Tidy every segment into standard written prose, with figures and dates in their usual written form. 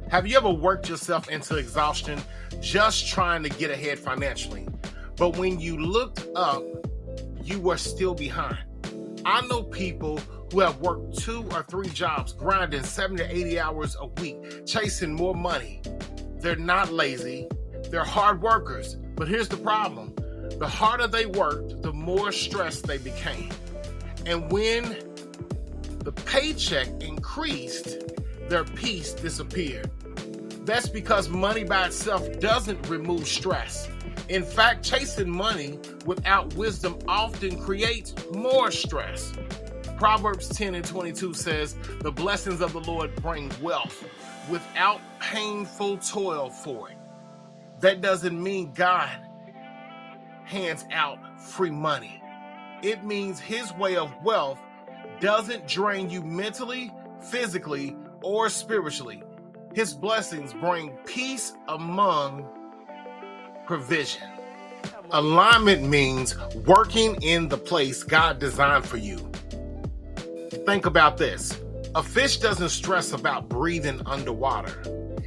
Have you ever worked yourself into exhaustion just trying to get ahead financially? But when you looked up, you were still behind. I know people who have worked 2 or 3 jobs, grinding 70 to 80 hours a week, chasing more money. They're not lazy, they're hard workers. But here's the problem. The harder they worked, the more stressed they became. And when the paycheck increased, their peace disappeared. That's because money by itself doesn't remove stress. In fact, chasing money without wisdom often creates more stress. Proverbs 10:22 says, "The blessings of the Lord bring wealth without painful toil for it." That doesn't mean God hands out free money. It means his way of wealth doesn't drain you mentally, physically, or spiritually. His blessings bring peace among provision. Alignment means working in the place God designed for you. Think about this. A fish doesn't stress about breathing underwater.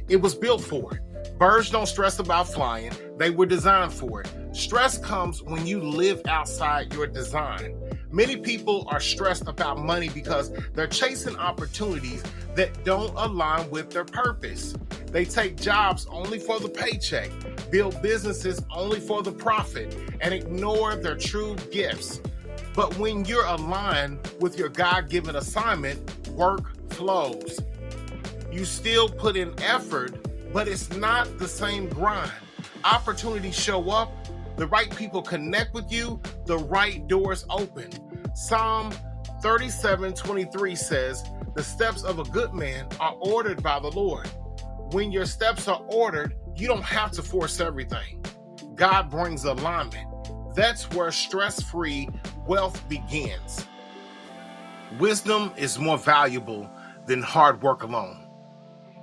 It was built for it. Birds don't stress about flying. They were designed for it. Stress comes when you live outside your design. Many people are stressed about money because they're chasing opportunities that don't align with their purpose. They take jobs only for the paycheck, build businesses only for the profit, and ignore their true gifts. But when you're aligned with your God-given assignment, work flows. You still put in effort, but it's not the same grind. Opportunities show up, the right people connect with you, the right doors open. Psalm 37:23 says, "The steps of a good man are ordered by the Lord." When your steps are ordered, you don't have to force everything. God brings alignment. That's where stress-free wealth begins. Wisdom is more valuable than hard work alone.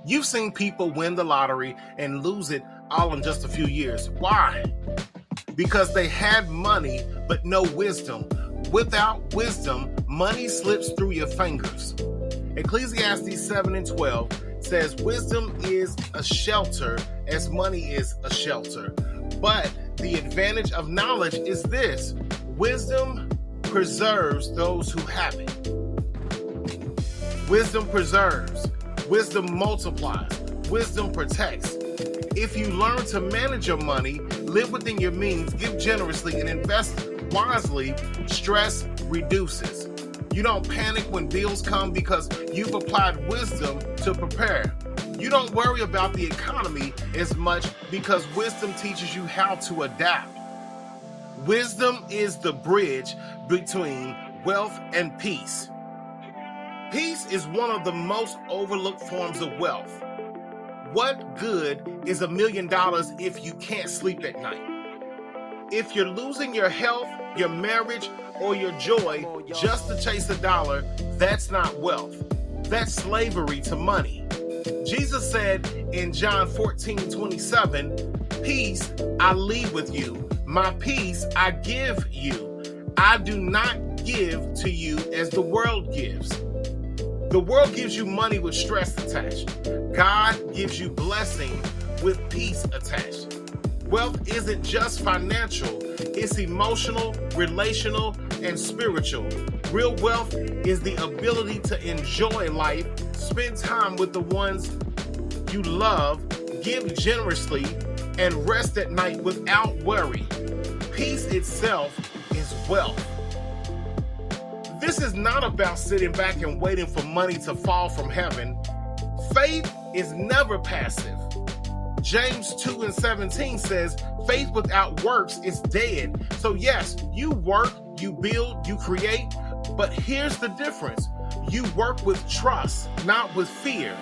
You've seen people win the lottery and lose it all in just a few years. Why? Because they had money but no wisdom. Without wisdom, money slips through your fingers. Ecclesiastes 7:12 says, "Wisdom is a shelter as money is a shelter." But the advantage of knowledge is this: wisdom preserves those who have it. Wisdom preserves. Wisdom multiplies. Wisdom protects. If you learn to manage your money, live within your means, give generously, and invest wisely, stress reduces. You don't panic when bills come because you've applied wisdom to prepare. You don't worry about the economy as much because wisdom teaches you how to adapt. Wisdom is the bridge between wealth and peace. Peace is one of the most overlooked forms of wealth. What good is $1 million if you can't sleep at night? If you're losing your health, your marriage, or your joy just to chase $1, that's not wealth. That's slavery to money. Jesus said in John 14:27, "Peace I leave with you. My peace I give you. I do not give to you as the world gives." The world gives you money with stress attached. God gives you blessing with peace attached. Wealth isn't just financial, it's emotional, relational, and spiritual. Real wealth is the ability to enjoy life, spend time with the ones you love, give generously, and rest at night without worry. Peace itself is wealth. This is not about sitting back and waiting for money to fall from heaven. Faith is never passive. James 2:17 says, "Faith without works is dead." So yes, you work, you build, you create, but here's the difference. You work with trust, not with fear.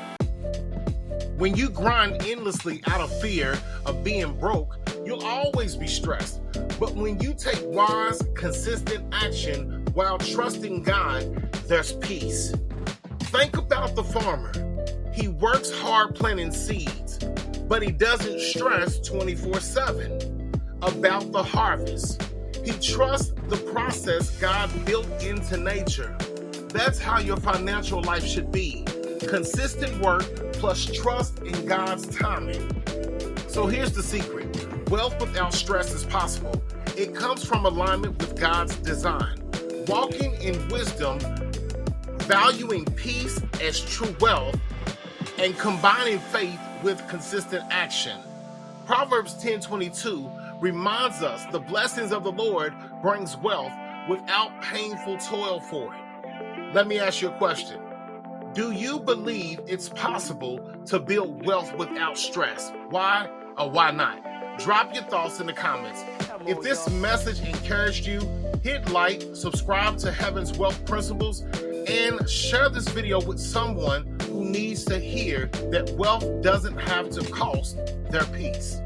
When you grind endlessly out of fear of being broke, you'll always be stressed. But when you take wise, consistent action while trusting God, there's peace. Think about the farmer. He works hard planting seeds, but he doesn't stress 24/7 about the harvest. He trusts the process God built into nature. That's how your financial life should be. Consistent work plus trust in God's timing. So here's the secret. Wealth without stress is possible. It comes from alignment with God's design. Walking in wisdom, valuing peace as true wealth, and combining faith with consistent action. Proverbs 10:22 reminds us the blessings of the Lord brings wealth without painful toil for it. Let me ask you a question. Do you believe it's possible to build wealth without stress? Why or why not? Drop your thoughts in the comments. If this message encouraged you, hit like, subscribe to Heaven's Wealth Principles, and share this video with someone who needs to hear that wealth doesn't have to cost their peace.